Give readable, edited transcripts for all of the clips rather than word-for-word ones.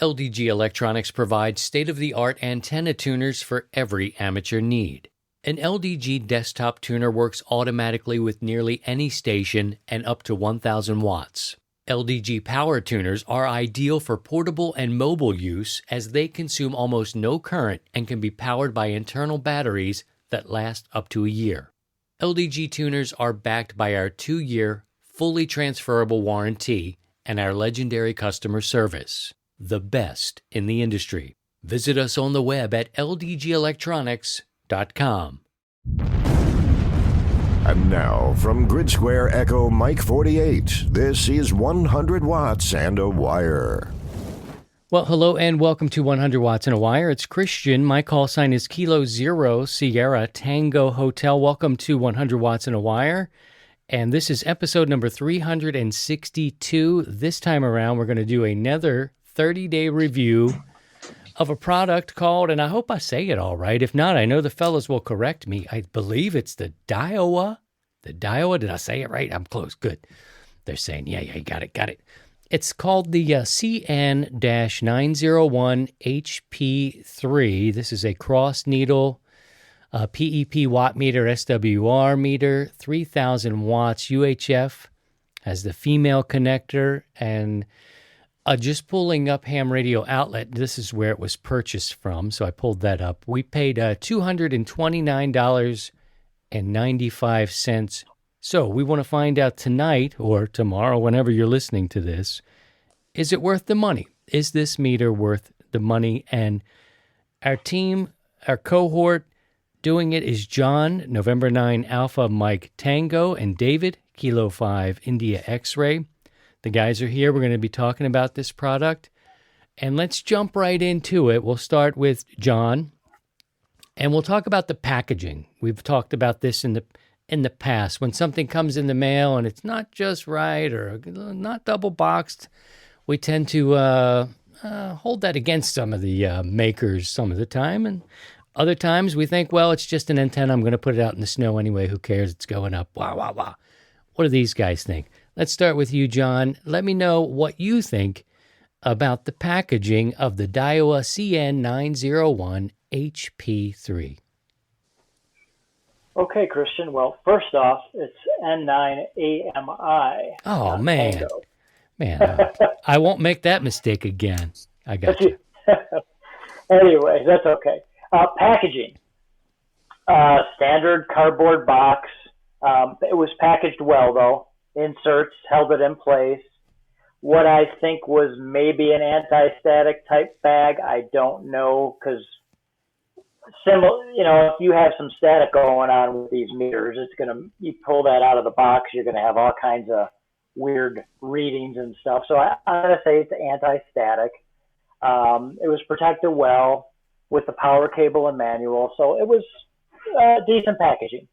LDG Electronics provides state-of-the-art antenna tuners for every amateur need. An LDG desktop tuner works automatically with nearly any station and up to 1,000 watts. LDG power tuners are ideal for portable and mobile use as they consume almost no current and can be powered by internal batteries that last up to a year. LDG tuners are backed by our 2-year, fully transferable warranty and our legendary customer service, the best in the industry. Visit us on the web at ldgelectronics.com. And now, from Grid Square Echo Mike 48, this is 100 Watts and a Wire. Well, hello and welcome to 100 Watts and a Wire. It's Christian. My call sign is Kilo Zero Sierra Tango Hotel. Welcome to 100 Watts and a Wire. And this is episode number 362. This time around, we're going to do another 30-day review of a product called, and I hope I say it all right. If not, I know the fellas will correct me. I believe it's the Daiwa. Did I say it right? I'm close. Good. They're saying, yeah, you got it. It's called the CN-901HP3. This is a cross-needle PEP Wattmeter SWR meter, 3,000 watts UHF, has the female connector, and just pulling up ham radio outlet, this is where it was purchased from, so I pulled that up. We paid $229.95. So we want to find out tonight or tomorrow, whenever you're listening to this, is it worth the money? Is this meter worth the money? And our team, our cohort doing it is John, November 9 Alpha Mike Tango, and David, Kilo 5 India X-Ray. The guys are here. We're going to be talking about this product. And let's jump right into it. We'll start with John, and we'll talk about the packaging. We've talked about this in the past. When something comes in the mail and it's not just right or not double boxed, we tend to hold that against some of the makers some of the time. And other times we think, well, it's just an antenna. I'm going to put it out in the snow anyway. Who cares? It's going up. Wah, wah, wah. What do these guys think? Let's start with you, John. Let me know what you think about the packaging of the Daiwa CN-901HP3. Okay, Christian. Well, first off, it's N9AMI. Oh, man. I won't make that mistake again. I got you. Anyway, that's okay. Packaging. Standard cardboard box. It was packaged well, though. Inserts held it in place. What I think was maybe an anti-static type bag, I don't know, because if you have some static going on with these meters, you pull that out of the box, you're gonna have all kinds of weird readings and stuff. So I'm gonna say it's anti-static. It was protected well with the power cable and manual, so it was decent packaging.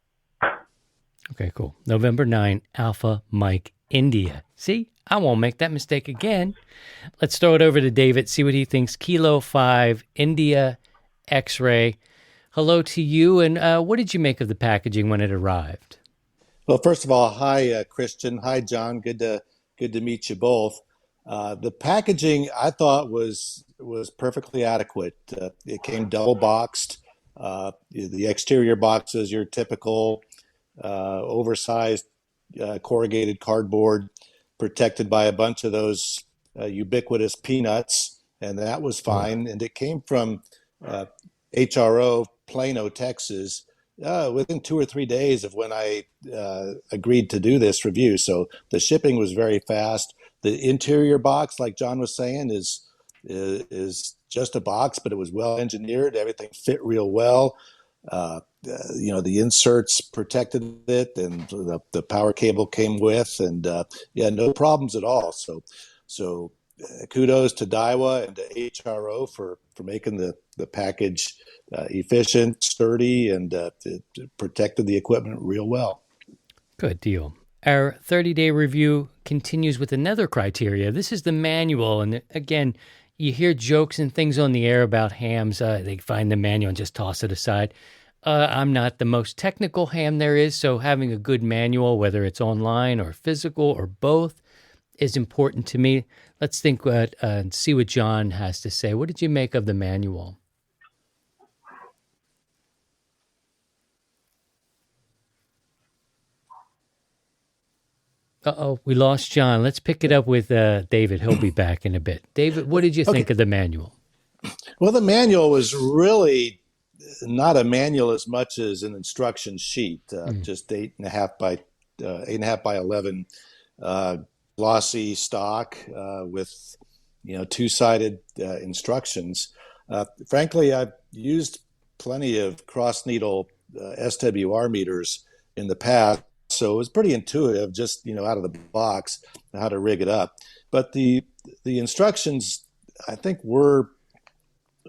Okay, cool. November 9, Alpha Mike India. See, I won't make that mistake again. Let's throw it over to David, see what he thinks. Kilo 5, India X-Ray. Hello to you, and what did you make of the packaging when it arrived? Well, first of all, hi, Christian. Hi, John. Good to meet you both. The packaging, I thought, was perfectly adequate. It came double boxed. The exterior box is your typical oversized corrugated cardboard protected by a bunch of those ubiquitous peanuts, and that was fine. And it came from HRO, Plano, Texas, within 2 or 3 days of when I agreed to do this review. So the shipping was very fast. The interior box, like John was saying, is just a box, but it was well engineered. Everything fit real well. The inserts protected it, and the power cable came with, and no problems at all. So kudos to Daiwa and to HRO for making the package efficient, sturdy, and it protected the equipment real well. Good deal. Our 30-day review continues with another criteria. This is the manual, and again, you hear jokes and things on the air about hams. They find the manual and just toss it aside. I'm not the most technical ham there is, so having a good manual, whether it's online or physical or both, is important to me. let's think and see what John has to say. What did you make of the manual? Uh-oh, we lost John. Let's pick it up with David. He'll be back in a bit. David, what did you think of the manual? Well, the manual was really not a manual as much as an instruction sheet, just 8.5 by 11, glossy stock with two-sided instructions. Frankly, I've used plenty of cross needle SWR meters in the past, so it was pretty intuitive, just out of the box how to rig it up. But the instructions, I think, were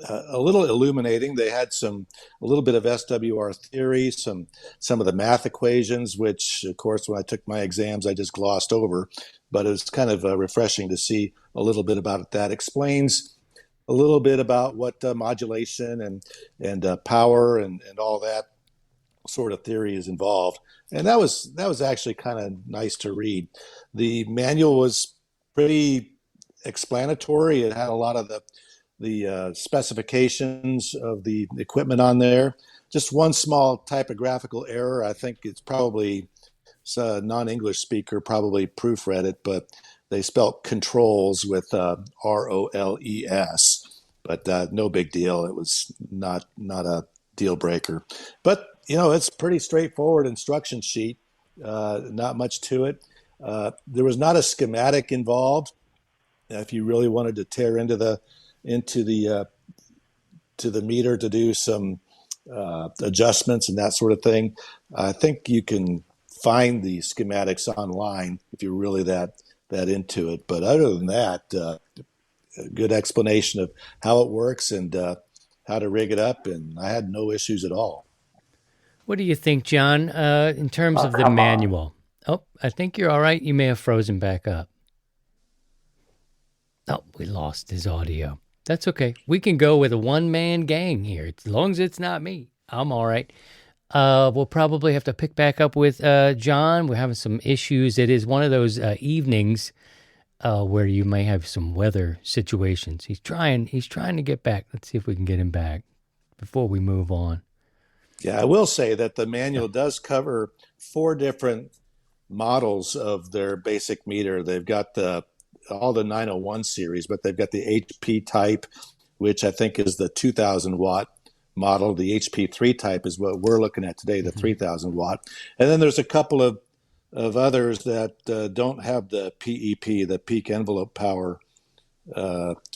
a little illuminating. They had a little bit of SWR theory, some of the math equations, which, of course, when I took my exams, I just glossed over. But it was kind of refreshing to see a little bit about it. That explains a little bit about what modulation and power and all that sort of theory is involved. And that was actually kind of nice to read. The manual was pretty explanatory. It had a lot of the specifications of the equipment on there. Just one small typographical error. I think it's probably a non-English speaker probably proofread it, but they spelt controls with ROLES. But no big deal. It was not a deal breaker. But it's pretty straightforward instruction sheet. Not much to it. There was not a schematic involved. If you really wanted to tear into the meter to do some adjustments and that sort of thing, I think you can find the schematics online if you're really that into it. But other than that, a good explanation of how it works and how to rig it up, and I had no issues at all. What do you think, John, in terms of the manual? Oh, I think you're all right. You may have frozen back up. Oh, we lost his audio. That's okay. We can go with a one-man gang here. As long as it's not me, I'm all right. We'll probably have to pick back up with John. We're having some issues. It is one of those evenings where you may have some weather situations. He's trying to get back. Let's see if we can get him back before we move on. Yeah, I will say that the manual does cover 4 different models of their basic meter. They've got all the 901 series, but they've got the HP type, which I think is the 2,000 watt model. The HP3 type is what we're looking at today, the 3,000 watt. And then there's a couple of others that don't have the PEP, the peak envelope power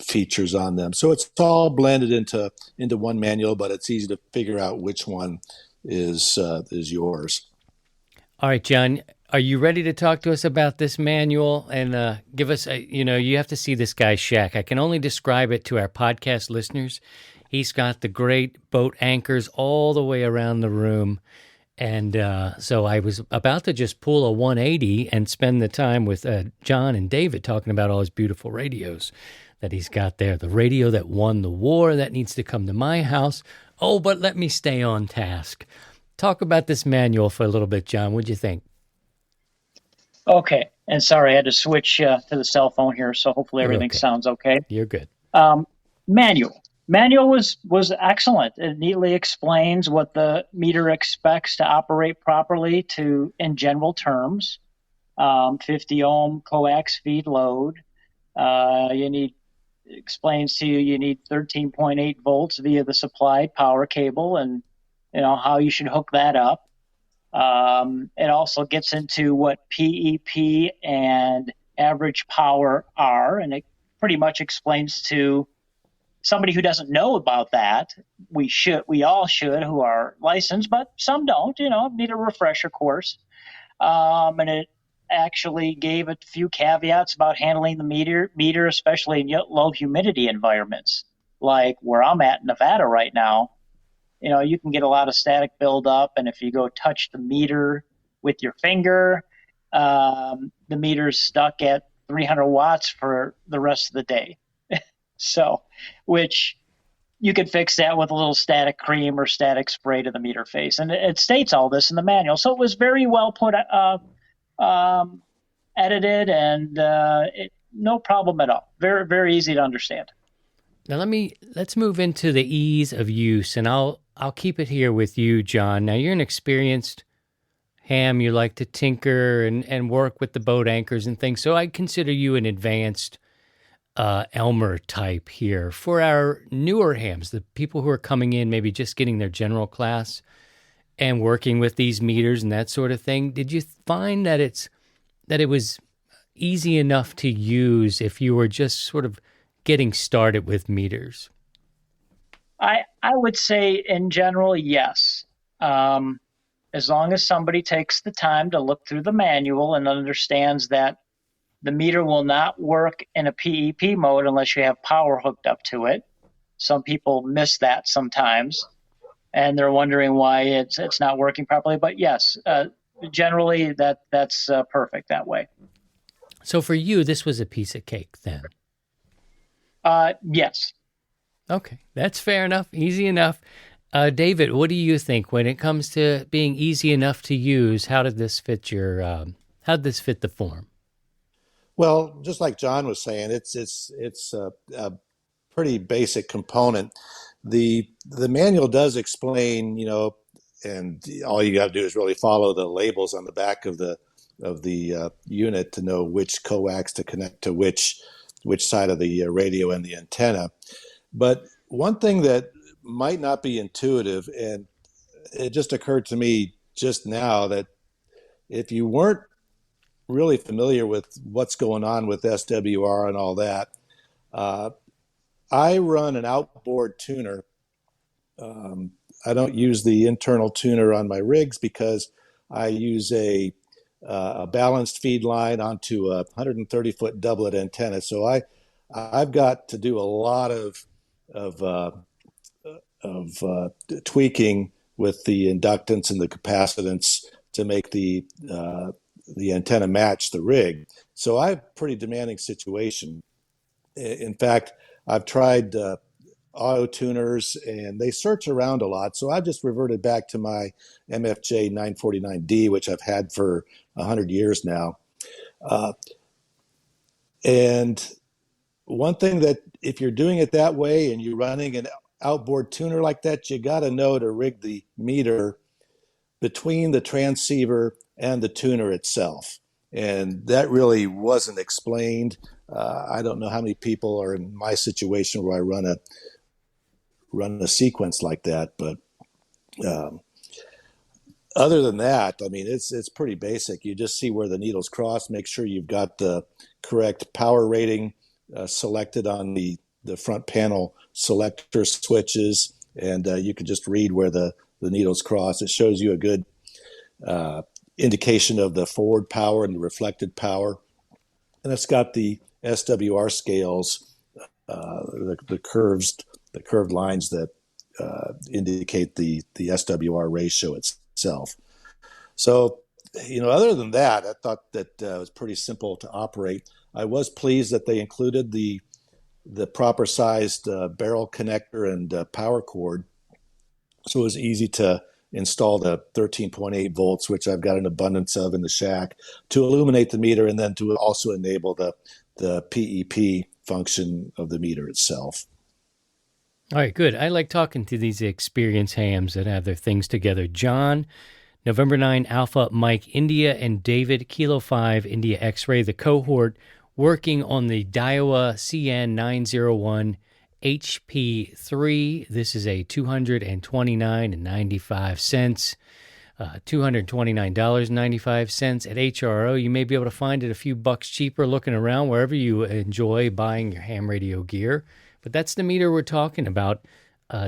features on them. So it's all blended into one manual, but it's easy to figure out which one is yours. All right, John, are you ready to talk to us about this manual and give us you have to see this guy's shack. I can only describe it to our podcast listeners. He's got the great boat anchors all the way around the room. And so I was about to just pull a 180 and spend the time with John and David talking about all his beautiful radios that he's got there. The radio that won the war that needs to come to my house. Oh, but let me stay on task. Talk about this manual for a little bit, John. What'd you think? Okay. And sorry, I had to switch to the cell phone here, so hopefully everything sounds okay. You're good. Manual. Manual was excellent. It neatly explains what the meter expects to operate properly in general terms. 50 ohm coax feed load. Explains to you you need 13.8 volts via the supplied power cable, and how you should hook that up. It also gets into what PEP and average power are, and it pretty much explains to somebody who doesn't know about that. We all should who are licensed, but some don't, need a refresher course. And it actually gave a few caveats about handling the meter, especially in low humidity environments, like where I'm at in Nevada right now. You can get a lot of static buildup, and if you go touch the meter with your finger, the meter's stuck at 300 watts for the rest of the day. So, which you could fix that with a little static cream or static spray to the meter face. And it states all this in the manual. So it was very well put, edited, and no problem at all. Very, very easy to understand. Now let's move into the ease of use, and I'll keep it here with you, John. Now you're an experienced ham. You like to tinker and work with the boat anchors and things, so I consider you an advanced Elmer type here. For our newer hams, the people who are coming in, maybe just getting their general class and working with these meters and that sort of thing, did you find that it was easy enough to use if you were just sort of getting started with meters? I would say in general, yes. As long as somebody takes the time to look through the manual and understands that the meter will not work in a PEP mode unless you have power hooked up to it. Some people miss that sometimes, and they're wondering why it's not working properly. But yes, generally that's perfect that way. So for you, this was a piece of cake then? Yes. Okay, that's fair enough, easy enough. David, what do you think when it comes to being easy enough to use? How did this fit how did this fit the form? Well, just like John was saying, it's a pretty basic component. The manual does explain, and all you got to do is really follow the labels on the back of the unit to know which coax to connect to which side of the radio and the antenna. But one thing that might not be intuitive, and it just occurred to me just now, that if you weren't really familiar with what's going on with SWR and all that, I run an outboard tuner. I don't use the internal tuner on my rigs because I use a balanced feed line onto a 130-foot doublet antenna. So I've got to do a lot of tweaking with the inductance and the capacitance to make the antenna match the rig. So I have a pretty demanding situation. In fact, I've tried auto tuners and they search around a lot. So I've just reverted back to my MFJ 949D, which I've had for 100 years now. And one thing that if you're doing it that way and you're running an outboard tuner like that, you got to know to rig the meter between the transceiver and the tuner itself. And that really wasn't explained. I don't know how many people are in my situation where I run a sequence like that, but other than that, I mean, it's pretty basic. You just see where the needles cross, make sure you've got the correct power rating selected on the front panel selector switches, and you can just read where the needles cross. It shows you a good indication of the forward power and the reflected power. And it's got the SWR scales, the curved lines that indicate the SWR ratio itself. So, other than that, I thought that it was pretty simple to operate. I was pleased that they included the proper sized barrel connector and power cord. So it was easy to install the 13.8 volts, which I've got an abundance of in the shack, to illuminate the meter and then to also enable the PEP function of the meter itself. All right, good. I like talking to these experienced hams that have their things together. John, November 9, Alpha Mike India, and David, Kilo 5, India X-Ray, the cohort working on the Daiwa CN-901HP3. This is a $229.95. $229.95 at HRO. You may be able to find it a few bucks cheaper looking around wherever you enjoy buying your ham radio gear. But that's the meter we're talking about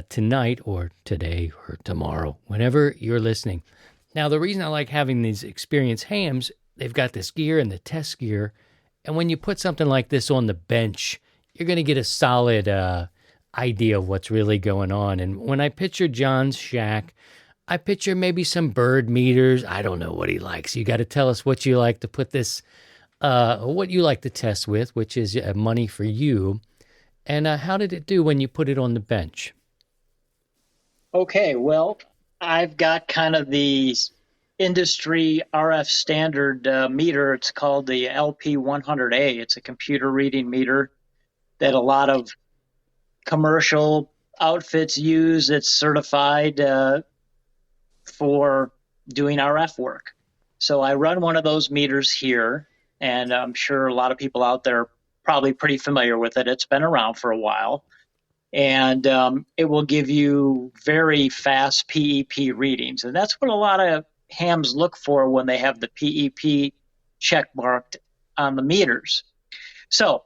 tonight or today or tomorrow, whenever you're listening. Now, the reason I like having these experienced hams, they've got this gear and the test gear. And when you put something like this on the bench, you're going to get a solid idea of what's really going on. And when I picture John's shack, I picture maybe some bird meters. I don't know what he likes. You got to tell us what you like to put this, what you like to test with, which is money for you. And how did it do when you put it on the bench? Okay, well, I've got kind of the industry RF standard meter. It's called the LP100A. It's a computer reading meter that a lot of commercial outfits use. It's certified for doing RF work. So I run one of those meters here, and I'm sure a lot of people out there are probably pretty familiar with it. It's been around for a while, and it will give you very fast PEP readings. And that's what a lot of hams look for when they have the PEP check marked on the meters. So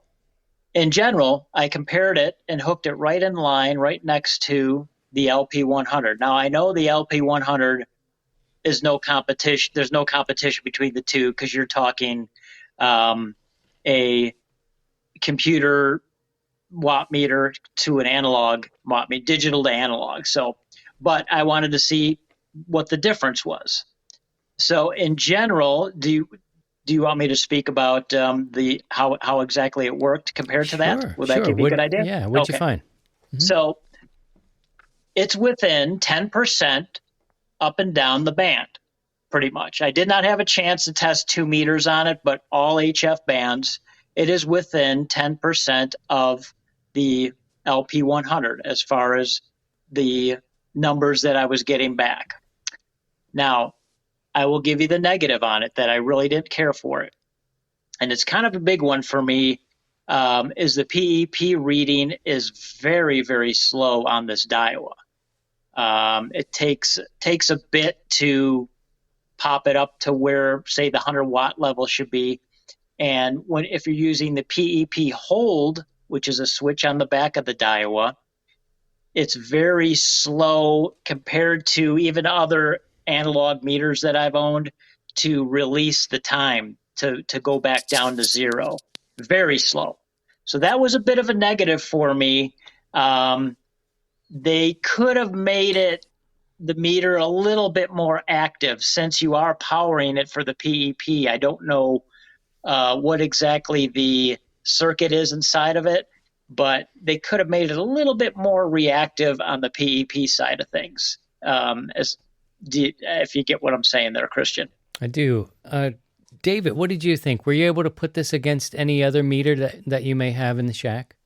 in general, I compared it and hooked it right in line, right next to the LP100. Now, I know the LP100 is no competition. There's no competition between the two because you're talking a computer wattmeter to an analog wattmeter, digital to analog. So, but I wanted to see what the difference was. So, in general, do you want me to speak about the how exactly it worked compared to that? Would that give you a good idea? Yeah. What'd you find? Mm-hmm. So it's within 10% up and down the band, pretty much. I did not have a chance to test 2 meters on it, but all HF bands, it is within 10% of the LP100 as far as the numbers that I was getting back. Now, I will give you the negative on it that I really didn't care for it. And it's kind of a big one for me, is the PEP reading is very, very slow on this Daiwa. It takes a bit to pop it up to where, say, the 100-watt level should be. And if you're using the PEP hold, which is a switch on the back of the Daiwa, it's very slow compared to even other analog meters that I've owned to release the time to go back down to 0. Very slow. So that was a bit of a negative for me. They could have made the meter a little bit more active since you are powering it for the PEP. I don't know what exactly the circuit is inside of it, but they could have made it a little bit more reactive on the PEP side of things. If you get what I'm saying there, Christian. I do. David, what did you think? Were you able to put this against any other meter that you may have in the shack?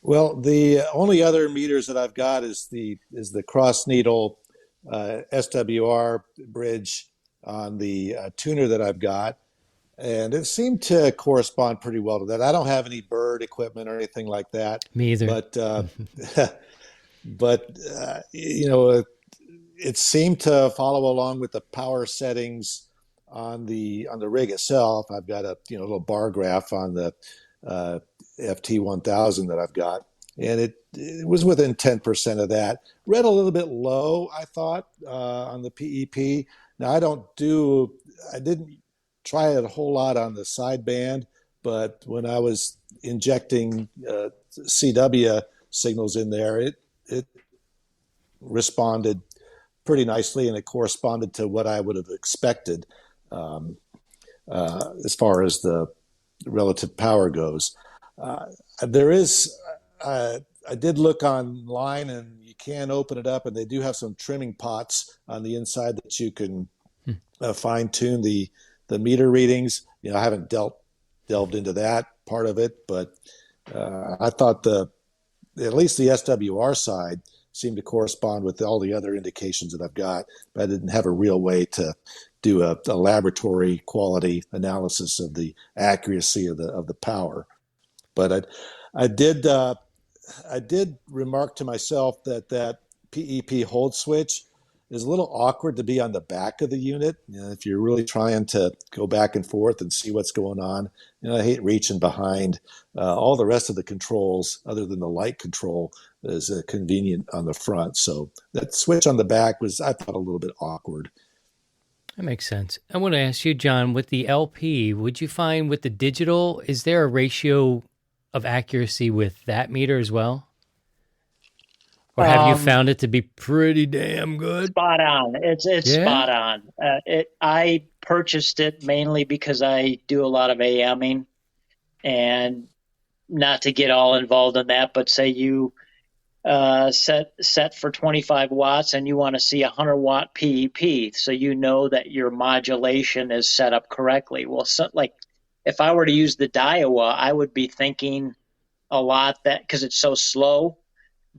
Well, the only other meters that I've got is the cross needle SWR bridge on the tuner that I've got, and it seemed to correspond pretty well to that. I don't have any bird equipment or anything like that. Me either. But it seemed to follow along with the power settings on the rig itself. I've got a little bar graph on the FT1000 that I've got, and it was within 10% of that. Read a little bit low, I thought, on the PEP. Now I didn't try it a whole lot on the sideband, but when I was injecting CW signals in there, it responded pretty nicely, and it corresponded to what I would have expected as far as the relative power goes. I did look online, and you can open it up, and they do have some trimming pots on the inside that you can fine tune the meter readings. I haven't delved into that part of it, but I thought at least the SWR side seemed to correspond with all the other indications that I've got, but I didn't have a real way to do a laboratory quality analysis of the accuracy of the power. But I did remark to myself that PEP hold switch is a little awkward to be on the back of the unit. If you're really trying to go back and forth and see what's going on, I hate reaching behind. All the rest of the controls, other than the light control, is convenient on the front. So that switch on the back was, I thought, a little bit awkward. That makes sense. I want to ask you, John, with the LP, would you find with the digital, is there a ratio of accuracy with that meter as well? Or have you found it to be pretty damn good? Spot on. It's spot on. I purchased it mainly because I do a lot of AMing, and not to get all involved in that, but say you set for 25 watts, and you want to see 100-watt PEP, so you know that your modulation is set up correctly. Well, like if I were to use the Daiwa, I would be thinking a lot that because it's so slow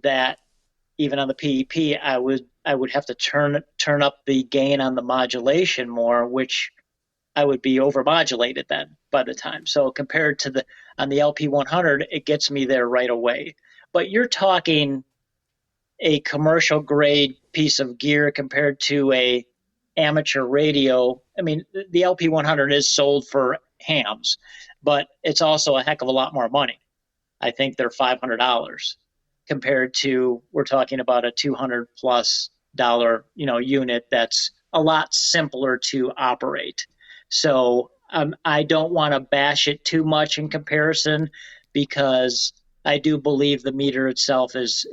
that even on the PEP, I would have to turn up the gain on the modulation more, which I would be overmodulated then by the time. So compared to on the LP100, it gets me there right away. But you're talking a commercial grade piece of gear compared to a amateur radio. I mean, the LP100 is sold for hams, but it's also a heck of a lot more money. I think they're $500 compared to, we're talking about a $200+ unit that's a lot simpler to operate. So I don't want to bash it too much in comparison, because I do believe the meter itself is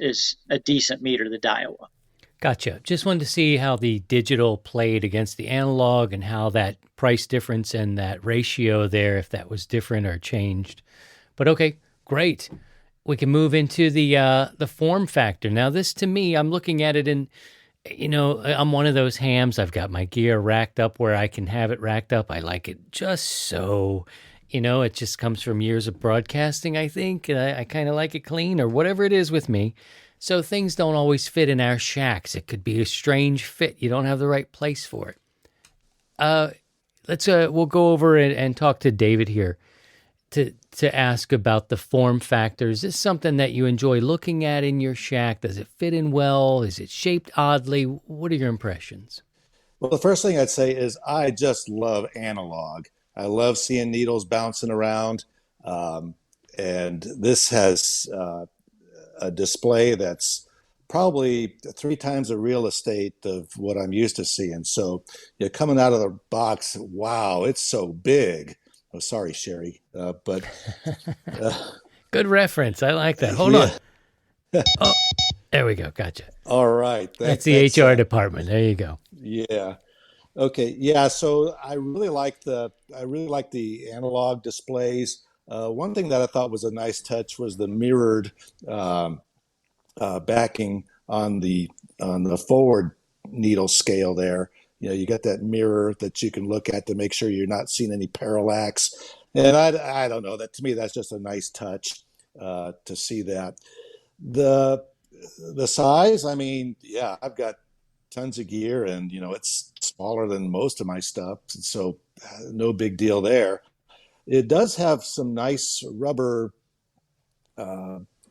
a decent meter, the Daiwa. Gotcha. Just wanted to see how the digital played against the analog and how that price difference and that ratio there, if that was different or changed. But okay, great. We can move into the form factor. Now, this to me, I'm looking at it and, I'm one of those hams. I've got my gear racked up where I can have it racked up. I like it just so, it just comes from years of broadcasting, I think. I kind of like it clean or whatever it is with me. So things don't always fit in our shacks. It could be a strange fit. You don't have the right place for it. We'll go over and talk to David here to ask about the form factor. Is this something that you enjoy looking at in your shack? Does it fit in well? Is it shaped oddly? What are your impressions? Well, the first thing I'd say is I just love analog. I love seeing needles bouncing around. And this has a display that's probably 3 times the real estate of what I'm used to seeing. So coming out of the box, wow, it's so big. Oh, sorry, Sherry, but good reference. I like that. Hold on. Oh, there we go. Gotcha. All right. That's the HR department. There you go. Yeah. Okay. Yeah. So I really like the analog displays. One thing that I thought was a nice touch was the mirrored backing on the forward needle scale there. You got that mirror that you can look at to make sure you're not seeing any parallax. And I don't know, that to me, that's just a nice touch to see that. The size, I mean, yeah, I've got tons of gear and, it's smaller than most of my stuff. So no big deal there. It does have some nice rubber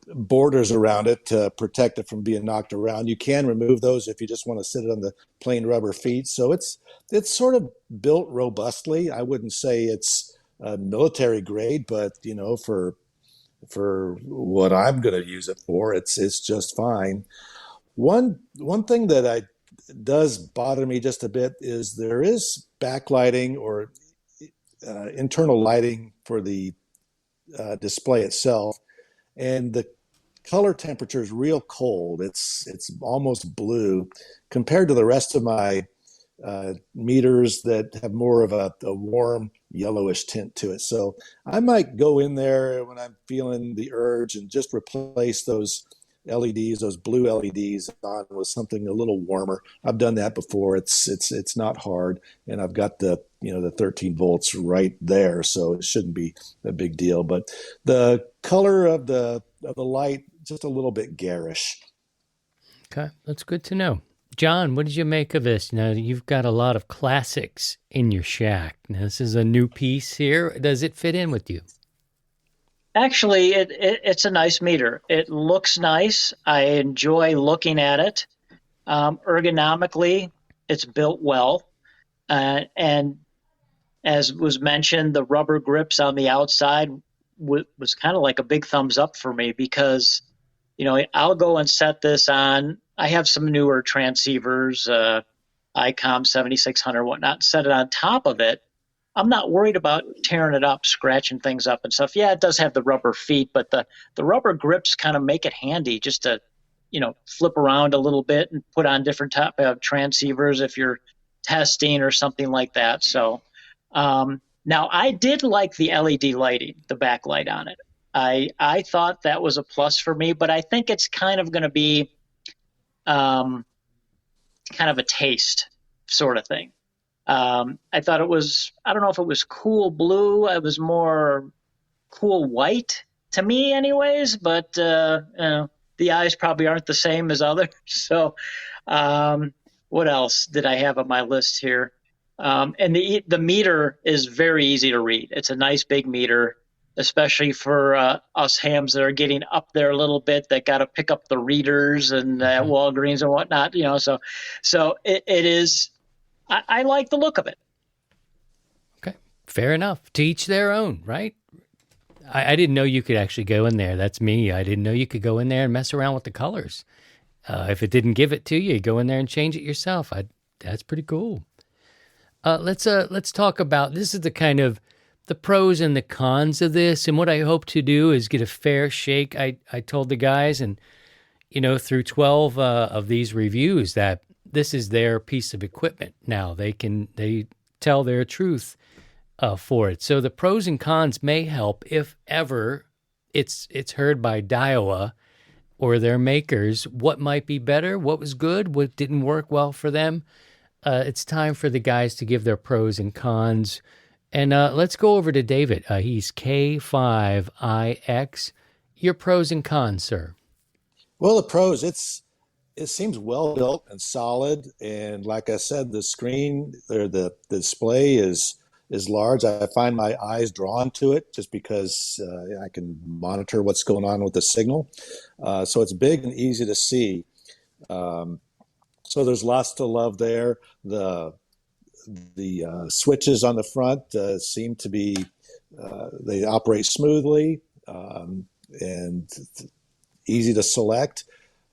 borders around it to protect it from being knocked around. You can remove those if you just want to sit it on the plain rubber feet. So it's sort of built robustly. I wouldn't say it's military grade, but for what I'm going to use it for, it's just fine. One thing that does bother me just a bit is there is backlighting or internal lighting for the display itself, and the color temperature is real cold. It's almost blue compared to the rest of my meters that have more of a warm yellowish tint to it. So I might go in there when I'm feeling the urge and just replace those LEDs, those blue LEDs, on with something a little warmer. I've done that before. It's not hard, and I've got the 13 volts right there, so it shouldn't be a big deal. But the color of the light, just a little bit garish. Okay, that's good to know. John, what did you make of this? Now, you've got a lot of classics in your shack. Now, this is a new piece here. Does it fit in with you? Actually, it's a nice meter. It looks nice. I enjoy looking at it. Ergonomically, it's built well. And as was mentioned, the rubber grips on the outside was kind of like a big thumbs up for me, because, I'll go and set this on. I have some newer transceivers, ICOM 7600, whatnot, set it on top of it. I'm not worried about tearing it up, scratching things up and stuff. Yeah, it does have the rubber feet, but the rubber grips kind of make it handy just to, flip around a little bit and put on different type of transceivers if you're testing or something like that. So now I did like the LED lighting, the backlight on it. I thought that was a plus for me, but I think it's kind of going to be kind of a taste sort of thing. I thought it was, I don't know if it was cool blue. It was more cool white to me anyways, but the eyes probably aren't the same as others. So what else did I have on my list here? And the meter is very easy to read. It's a nice big meter, especially for us hams that are getting up there a little bit, that got to pick up the readers and Walgreens and whatnot, so it is, I like the look of it. Okay, fair enough. To each their own, right? I didn't know you could actually go in there. That's me. I didn't know you could go in there and mess around with the colors. If it didn't give it to you, you go in there and change it yourself. That's pretty cool. Let's talk about, this is the kind of the pros and the cons of this. And what I hope to do is get a fair shake. I told the guys, and through 12 of these reviews, that this is their piece of equipment. Now they tell their truth for it. So the pros and cons may help if ever it's heard by Daiwa or their makers, what might be better, what was good, what didn't work well for them. It's time for the guys to give their pros and cons. And let's go over to David. He's K5IX. Your pros and cons, sir. Well, the pros, it seems well built and solid. And like I said, the screen or the display is large. I find my eyes drawn to it just because I can monitor what's going on with the signal. So it's big and easy to see. So there's lots to love there. The switches on the front seem to be, they operate smoothly and easy to select.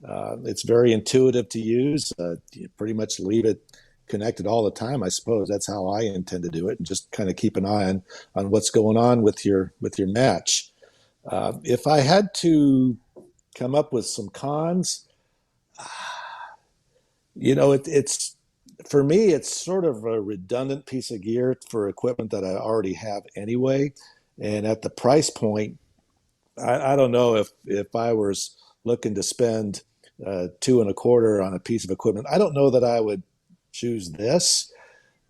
It's very intuitive to use. You pretty much leave it connected all the time. I suppose that's how I intend to do it, and just kind of keep an eye on what's going on with your match. If I had to come up with some cons, it's for me, it's sort of a redundant piece of gear for equipment that I already have anyway. And at the price point, I don't know if I was looking to spend $2.25 on a piece of equipment, I don't know that I would choose this.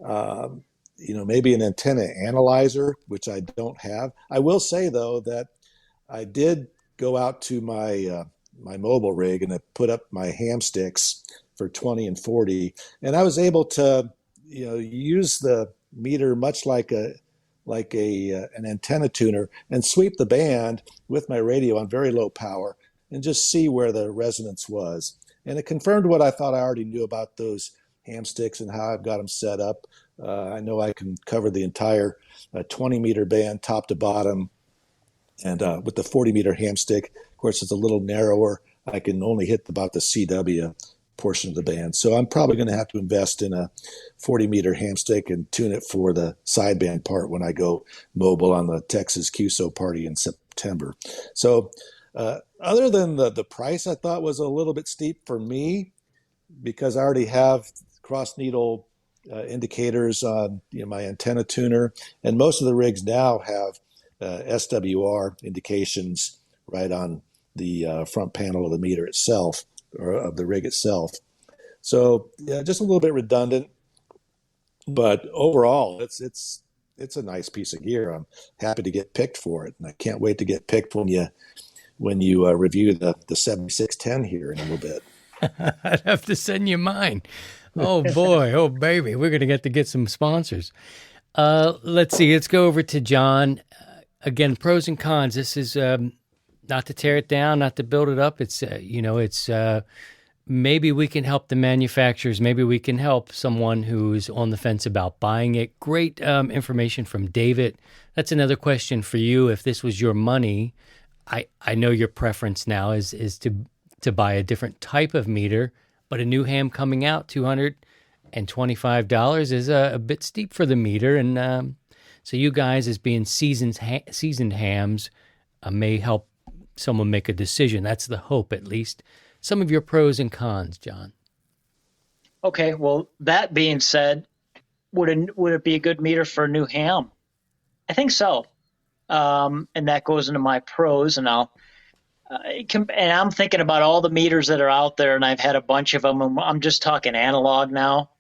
Maybe an antenna analyzer, which I don't have. I will say though that I did go out to my mobile rig and I put up my ham sticks for 20 and 40, and I was able to use the meter much like an antenna tuner and sweep the band with my radio on very low power and just see where the resonance was. And it confirmed what I thought I already knew about those ham sticks and how I've got them set up. I know I can cover the entire 20 meter band top to bottom. And with the 40 meter ham stick, of course, it's a little narrower. I can only hit about the CW portion of the band. So I'm probably going to have to invest in a 40 meter ham stick and tune it for the sideband part when I go mobile on the Texas QSO party in September. So other than the price, I thought was a little bit steep for me because I already have cross needle indicators on my antenna tuner, and most of the rigs now have SWR indications right on the front panel of the meter itself, or of the rig itself. So yeah, just a little bit redundant, but overall it's a nice piece of gear. I'm happy to get picked for it, and I can't wait to get picked when you review the 7610 here in a little bit. I'd have to send you mine. Oh boy, oh baby, we're gonna get some sponsors. Let's see. Let's go over to John. Again, pros and cons. This is not to tear it down, not to build it up. It's maybe we can help the manufacturers. Maybe we can help someone who's on the fence about buying it. Great information from David. That's another question for you. If this was your money, I know your preference now is to buy a different type of meter, but a new ham coming out, $225 is a bit steep for the meter. And so you guys, as being seasoned hams, may help someone make a decision. That's the hope, at least. Some of your pros and cons, John. Okay, well, that being said, would it be a good meter for a new ham? I think so. and that goes into my pros. And I'm thinking about all the meters that are out there, and I've had a bunch of them. And I'm just talking analog now,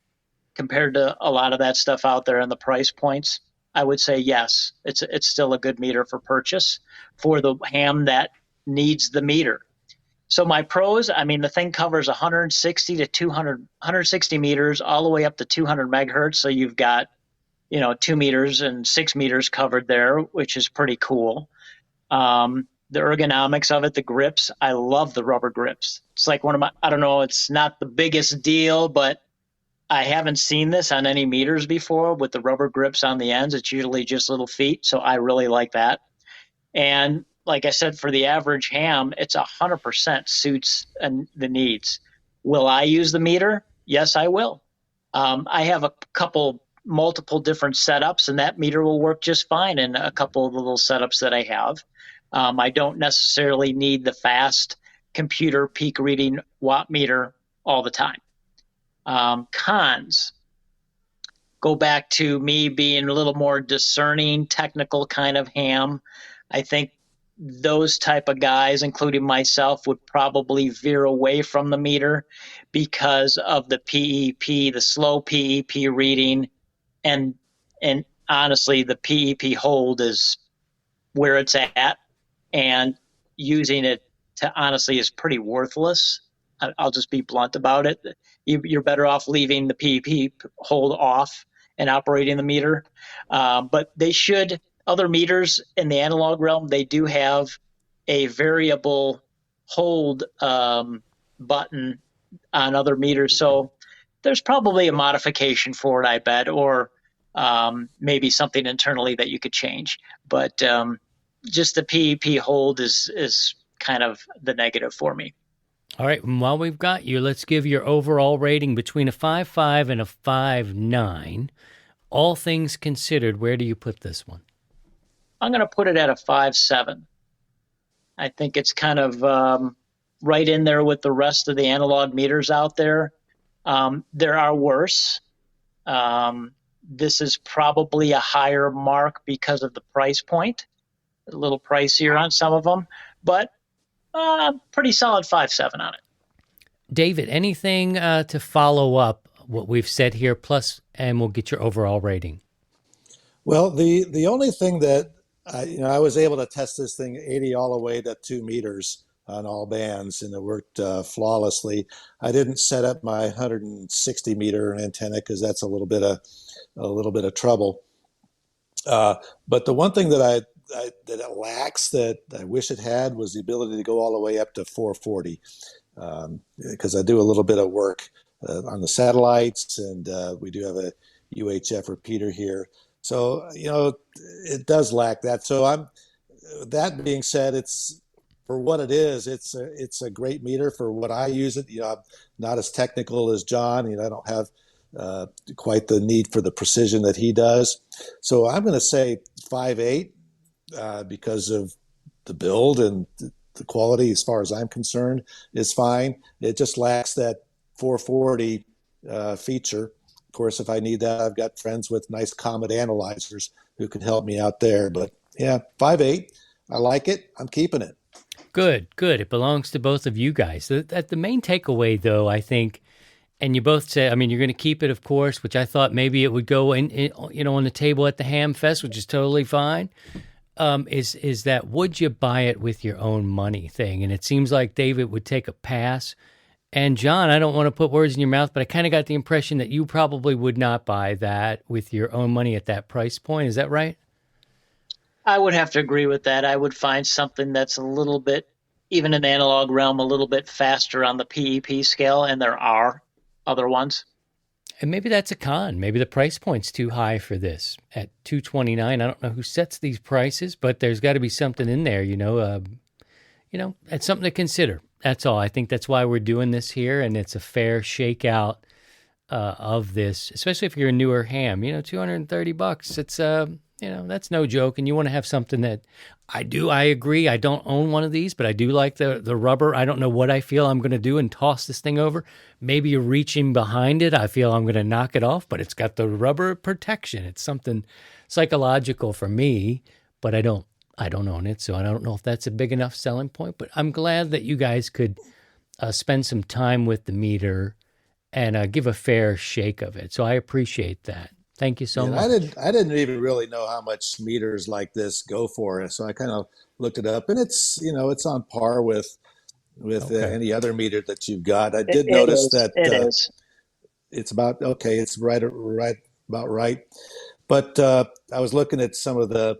compared to a lot of that stuff out there and the price points. I would say yes, it's still a good meter for purchase for the ham that needs the meter. So my pros, I mean, the thing covers 160 to 200, 160 meters all the way up to 200 megahertz. So you've got, 2 meters and 6 meters covered there, which is pretty cool. The ergonomics of it, the grips, I love the rubber grips. It's like I don't know, it's not the biggest deal, but I haven't seen this on any meters before with the rubber grips on the ends. It's usually just little feet. So I really like that. And like I said, for the average ham, it's 100% suits the needs. Will I use the meter? Yes, I will. I have multiple different setups, and that meter will work just fine in a couple of the little setups that I have. I don't necessarily need the fast computer peak reading watt meter all the time. Cons go back to me being a little more discerning, technical kind of ham. I think those type of guys, including myself, would probably veer away from the meter because of the PEP, the slow PEP reading, and honestly, the PEP hold is where it's at, and using it to honestly is pretty worthless. I'll just be blunt about it. You're better off leaving the PEP hold off and operating the meter. But other meters in the analog realm, they do have a variable hold button on other meters. So there's probably a modification for it, I bet, or maybe something internally that you could change. But just the PEP hold is kind of the negative for me. All right, and while we've got you, let's give your overall rating between a 5.5 and a 5.9. All things considered, where do you put this one? I'm going to put it at a 5.7. I think it's kind of right in there with the rest of the analog meters out there. There are worse. This is probably a higher mark because of the price point. A little pricier on some of them, but pretty solid 5.7 on it. David, anything to follow up what we've said here, plus, and we'll get your overall rating? Well, the only thing that I was able to test this thing 80 all the way to 2 meters on all bands, and it worked flawlessly. I didn't set up my 160 meter antenna because that's a little bit of trouble. But the one thing that that it lacks that I wish it had was the ability to go all the way up to 440, because I do a little bit of work on the satellites, and we do have a UHF repeater here. So, it does lack that. So that being said, it's for what it is. It's a great meter for what I use it. I'm not as technical as John. I don't have quite the need for the precision that he does. So I'm going to say 5.8 because of the build and the quality, as far as I'm concerned, is fine. It just lacks that 440 feature. Of course, if I need that, I've got friends with nice Comet analyzers who can help me out there. But yeah, 5.8. I like it. I'm keeping it. Good. It belongs to both of you guys. The main takeaway, though, I think, and you both said, you're going to keep it, of course, which I thought maybe it would go in on the table at the Ham Fest, which is totally fine. Is that would you buy it with your own money thing? And it seems like David would take a pass. And John, I don't want to put words in your mouth, but I kind of got the impression that you probably would not buy that with your own money at that price point. Is that right? I would have to agree with that. I would find something that's a little bit, even in the analog realm, a little bit faster on the PEP scale, and there are other ones. And maybe that's a con. Maybe the price point's too high for this. At $229, I don't know who sets these prices, but there's got to be something in there, it's something to consider. That's all. I think that's why we're doing this here, and it's a fair shakeout of this, especially if you're a newer ham. $230. It's that's no joke, and you want to have something that I agree. I don't own one of these, but I do like the rubber. I don't know what I feel I'm going to do and toss this thing over. Maybe you're reaching behind it. I feel I'm going to knock it off, but it's got the rubber protection. It's something psychological for me, but I don't I don't own it, so I don't know if that's a big enough selling point, but I'm glad that you guys could spend some time with the meter and give a fair shake of it. So I appreciate that. Thank you so And much. I didn't even really know how much meters like this go for. So I kind of looked it up, and it's, it's on par with Okay. any other meter that you've got. I It, did it notice is. that It is. it's about okay. It's about right. But I was looking at some of the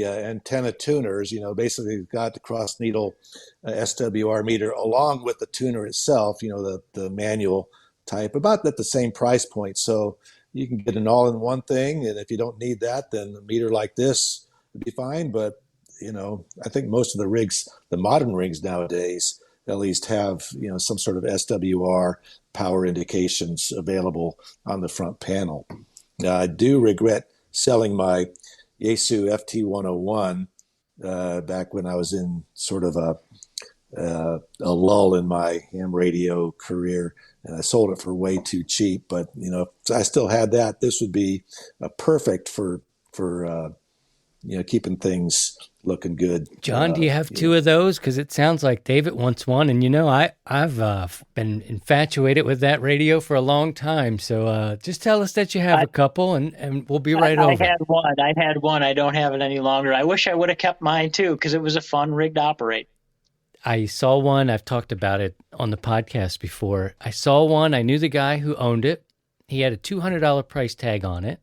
antenna tuners. Basically got the cross needle SWR meter along with the tuner itself. The manual type, about at the same price point. So you can get an all-in-one thing, and if you don't need that, then a meter like this would be fine. But I think most of the rigs, the modern rigs nowadays, at least have some sort of SWR power indications available on the front panel. Now, I do regret selling my Yaesu FT101 back when I was in sort of a lull in my ham radio career, and I sold it for way too cheap. But if I still had that, this would be perfect for keeping things looking good. John, do you have two of those? Because it sounds like David wants one, and I've been infatuated with that radio for a long time. So just tell us that you have a couple, and we'll be right over. I had one. I don't have it any longer. I wish I would have kept mine too, because it was a fun rig to operate. I saw one. I've talked about it on the podcast before. I saw one. I knew the guy who owned it. He had a $200 price tag on it,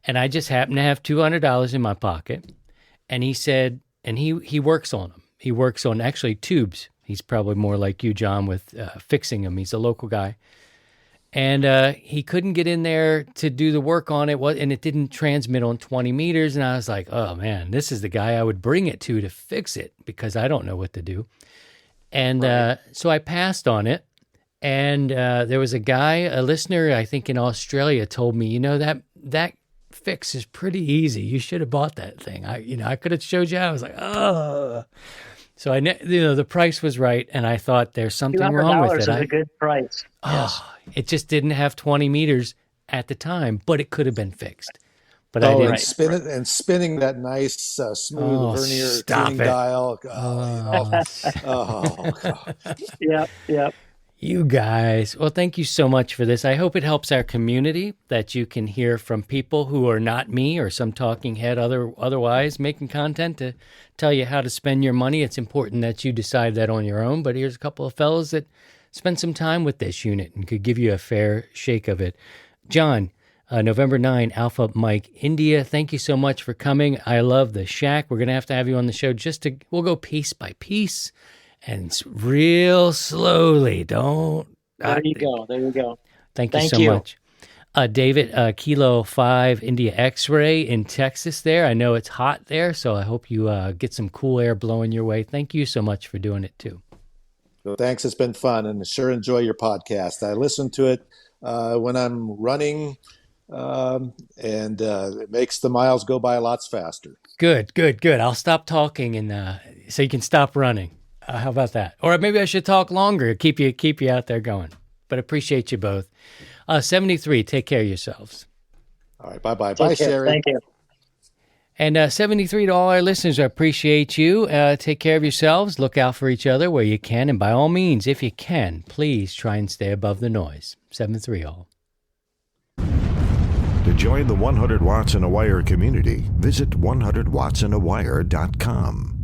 and I just happened to have $200 in my pocket. And he said, and he works on them. He works on actually tubes. He's probably more like you, John, with fixing them. He's a local guy. And he couldn't get in there to do the work on it, and it didn't transmit on 20 meters. And I was like, oh, man, this is the guy I would bring it to fix it, because I don't know what to do. And so I passed on it. And there was a guy, a listener, I think in Australia, told me, that fix is pretty easy. You should have bought that thing. I could have showed you. I was like, oh. So the price was right, and I thought there's something wrong with it. $200 is a good price. Yes. It just didn't have 20 meters at the time, but it could have been fixed. But I didn't spin it, and spinning that nice smooth vernier tuning dial. God. Yep. You guys. Well, thank you so much for this. I hope it helps our community, that you can hear from people who are not me or some talking head otherwise making content to tell you how to spend your money. It's important that you decide that on your own, but here's a couple of fellows that spent some time with this unit and could give you a fair shake of it. John, November 9, Alpha Mike, India, thank you so much for coming. I love the shack. We're going to have you on the show we'll go piece by piece. And real slowly, There you go. Thank you so much. David, Kilo 5 India X-Ray in Texas there. I know it's hot there, so I hope you get some cool air blowing your way. Thank you so much for doing it, too. Well, thanks. It's been fun, and sure enjoy your podcast. I listen to it when I'm running, and it makes the miles go by lots faster. Good. I'll stop talking, and so you can stop running. How about that? Or maybe I should talk longer, keep you out there going. But appreciate you both. 73, take care of yourselves. All right, bye-bye. Bye, Sherry. Thank you. And 73 to all our listeners, I appreciate you. Take care of yourselves. Look out for each other where you can. And by all means, if you can, please try and stay above the noise. 73 all. To join the 100 Watts in a Wire community, visit 100wattsindawire.com.